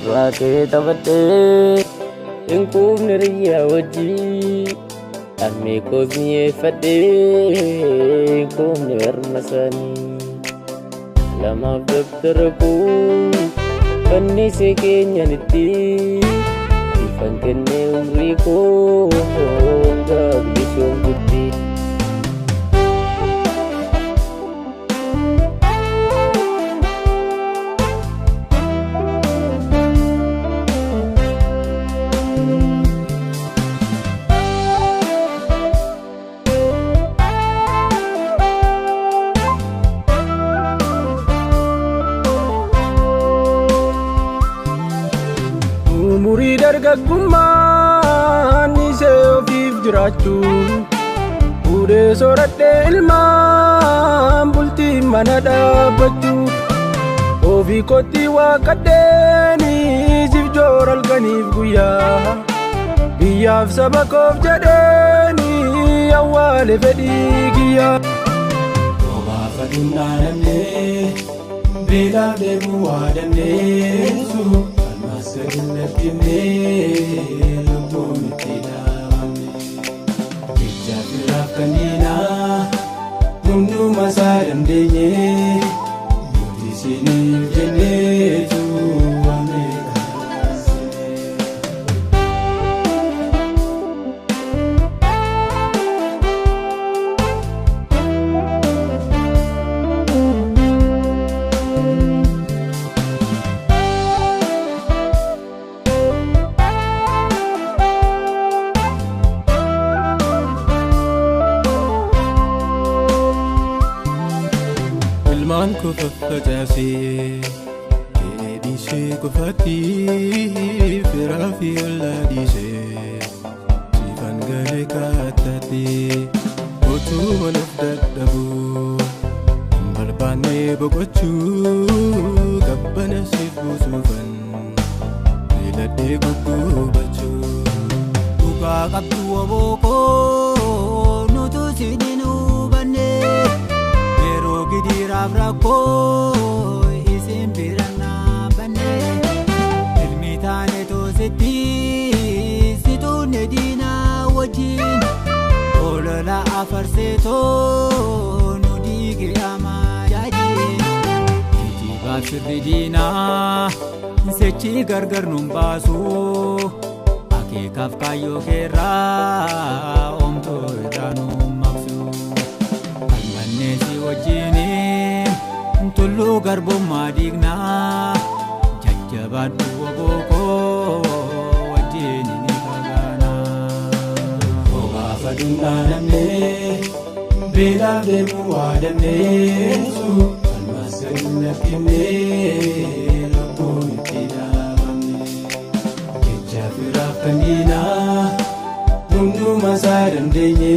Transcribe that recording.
Raake tabate inkum neriya waji arme ko miye fade inkum ner masani lama daftarku panni se kenya niti ifan kenne umriku gab lisong putih. Umuri dargagummaan isee ofiif jiraachuu fuudhee soorattee ilmaan bultii mana dhaabbachuu ofii kootii waaqadheeniif joora halkaniif guyyaa biyyaaf saba koof jedheenii awwaale fedhii kiyyaa. Obaafa dhumnaanamnee beelaaf deemuu waadanneessu Sagalakine lubbuun itti dhaabamne jecha firaaf kanniina hunduma isaa dandeenye nuti isiniif jenneetu waamee kaasine. Ilmaan kufa facaasee dheedhiisee kufatii firaa fi ollaa dhiisee siifan galee kaattatee otuu waliif dadhabuu hin barbaannee boqochuu qabbana siif buusuufan beeladhee gugguubachuu. Dhugaa qabdu wabookoo nutu siidin hubannee Gidiraaf rakkoo isin birannaa bannee ilmi taane toositti situunne diinaa wajjin olola afarseetoo nu dhiige amaa jaajin kitibaaf sirri diinaa sechi gargar nun baasu akeekaaf kaayyoo keerraa omtoo irraa nun maqsu almanneesi wajjin tullu garbummaa diignaa jajjabaadhu wabookoo wajjin ni fagaanaa. Obaafa dhumnaanamnee beelaaf deemuu waadanneessu almaa sagalakine lubbuun itti dhaabamne jecha firaaf kanniina hunduma isaa dandeenye